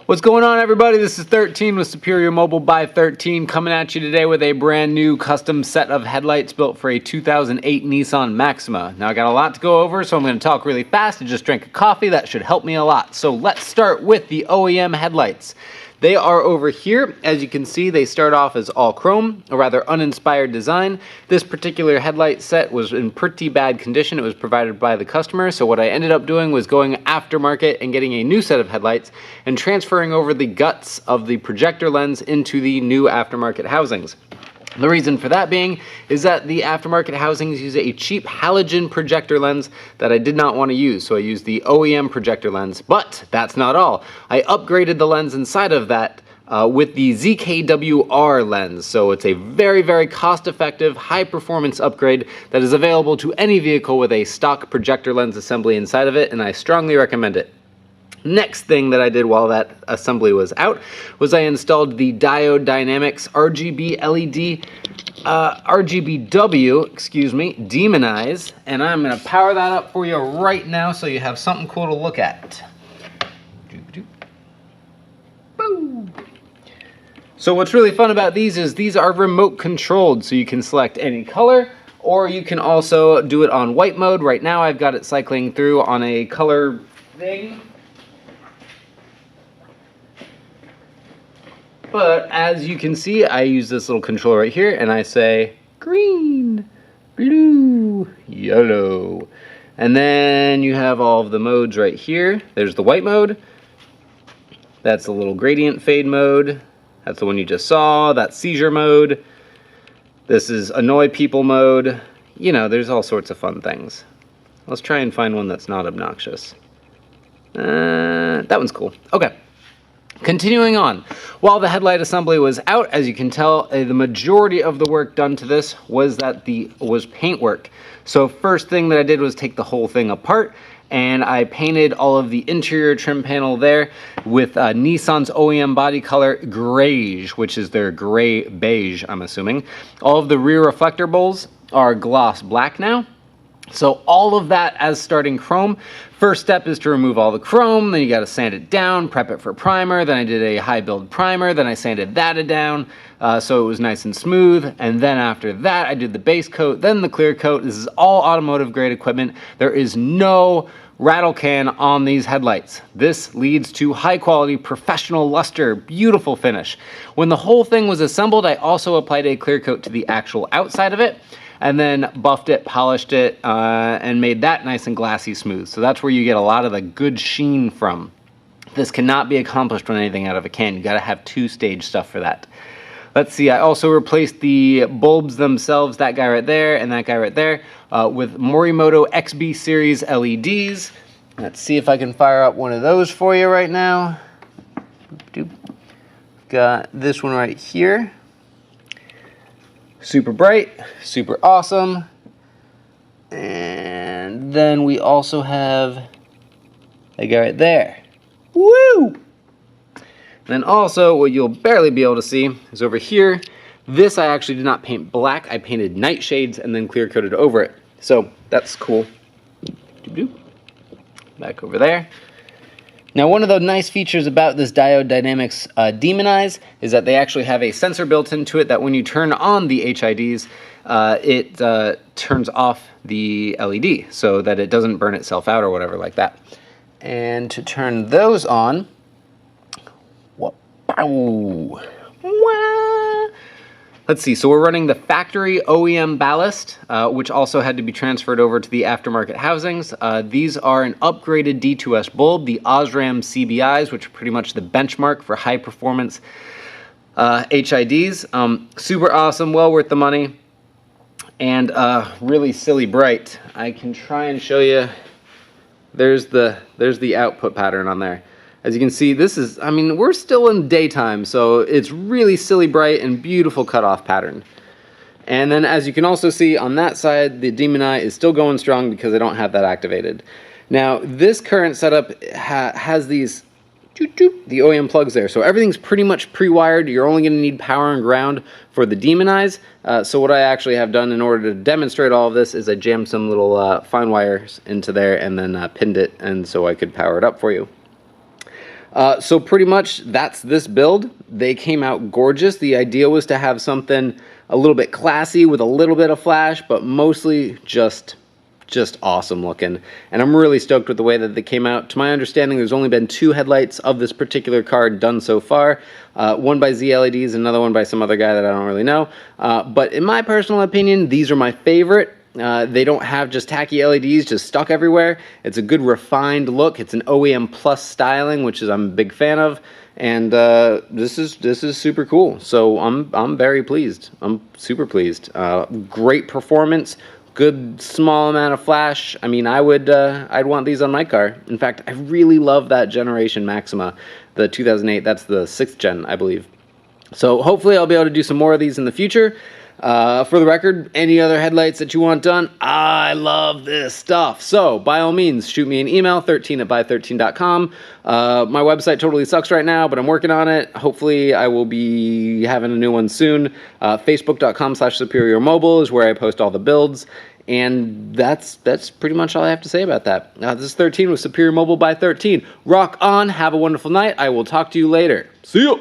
What's going on, everybody? This is 13 with Superior Mobile by 13 coming at you today with a brand new custom set of headlights built for a 2008 Nissan Maxima. Now I got a lot to go over, so I'm going to talk really fast. I just drank a coffee. That should help me a lot. So let's start with the OEM headlights. They are over here. As you can see, they start off as all chrome, a rather uninspired design. This particular headlight set was in pretty bad condition. It was provided by the customer, so what I ended up doing was going aftermarket and getting a new set of headlights and transferring over the guts of the projector lens into the new aftermarket housings. The reason for that being is that the aftermarket housings use a cheap halogen projector lens that I did not want to use, so I used the OEM projector lens. But that's not all. I upgraded the lens inside of that with the ZKW-R lens, so it's a very, very cost-effective, high-performance upgrade that is available to any vehicle with a stock projector lens assembly inside of it, and I strongly recommend it. Next thing that I did while that assembly was out was I installed the Diode Dynamics RGBW, Demonize, and I'm going to power that up for you right now so you have something cool to look at. Boom. So what's really fun about these is these are remote controlled, so you can select any color, or you can also do it on white mode. Right now I've got it cycling through on a color thing. But as you can see, I use this little controller right here and I say green, blue, yellow. And then you have all of the modes right here. There's the white mode. That's the little gradient fade mode. That's the one you just saw. That's seizure mode. This is annoy people mode. You know, there's all sorts of fun things. Let's try and find one that's not obnoxious. That one's cool. Okay. Continuing on, while the headlight assembly was out, as you can tell, the majority of the work done to this was paint work. So first thing that I did was take the whole thing apart, and I painted all of the interior trim panel there with Nissan's OEM body color Greige, which is their gray beige, I'm assuming. All of the rear reflector bowls are gloss black now. So all of that as starting chrome. First step is to remove all the chrome, then you got to sand it down, prep it for primer. Then I did a high build primer, then I sanded that down so it was nice and smooth. And then after that I did the base coat, then the clear coat. This is all automotive grade equipment. There is no rattle can on these headlights. This leads to high quality professional luster, beautiful finish. When the whole thing was assembled, I also applied a clear coat to the actual outside of it, and then buffed it, polished it, and made that nice and glassy smooth. So that's where you get a lot of the good sheen from. This cannot be accomplished with anything out of a can. You gotta have two-stage stuff for that. Let's see, I also replaced the bulbs themselves, that guy right there and that guy right there, with Morimoto XB series LEDs. Let's see if I can fire up one of those for you right now. Got this one right here. Super bright, super awesome. And then we also have that guy right there. Woo! Then also, what you'll barely be able to see is over here. This I actually did not paint black. I painted nightshades and then clear coated over it. So that's cool. Back over there. Now, one of the nice features about this Diode Dynamics Demonize is that they actually have a sensor built into it that when you turn on the HIDs, it turns off the LED so that it doesn't burn itself out or whatever like that. And to turn those on, let's see, so we're running the factory OEM ballast, which also had to be transferred over to the aftermarket housings. These are an upgraded D2S bulb, the Osram CBIs, which are pretty much the benchmark for high performance HIDs. Super awesome, well worth the money, and really silly bright. I can try and show you. There's the output pattern on there. As you can see, this is, I mean, we're still in daytime, so it's really silly bright and beautiful cutoff pattern. And then as you can also see on that side, the Demoni is still going strong because I don't have that activated. Now, this current setup has these the OEM plugs there, so everything's pretty much pre-wired. You're only going to need power and ground for the Demonize. So what I actually have done in order to demonstrate all of this is I jammed some little fine wires into there and then pinned it, and so I could power it up for you. So pretty much that's this build. They came out gorgeous. The idea was to have something a little bit classy with a little bit of flash, but mostly just awesome looking. And I'm really stoked with the way that they came out. To my understanding, there's only been 2 headlights of this particular car done so far. One by ZLEDs, another one by some other guy that I don't really know. But in my personal opinion, these are my favorite. They don't have just tacky LEDs just stuck everywhere. It's a good refined look. It's an OEM Plus styling, which is I'm a big fan of. And this is super cool. So I'm very pleased. I'm super pleased. Great performance. Good small amount of flash. I mean, I'd want these on my car. In fact, I really love that generation Maxima, the 2008. That's the 6th gen, I believe. So hopefully I'll be able to do some more of these in the future. For the record, any other headlights that you want done, I love this stuff. So by all means, shoot me an email, 13@bythirteen.com. My website totally sucks right now, but I'm working on it. Hopefully I will be having a new one soon. Facebook.com/superiormobile is where I post all the builds. And that's pretty much all I have to say about that. This is 13 with Superior Mobile by 13. Rock on. Have a wonderful night. I will talk to you later. See ya.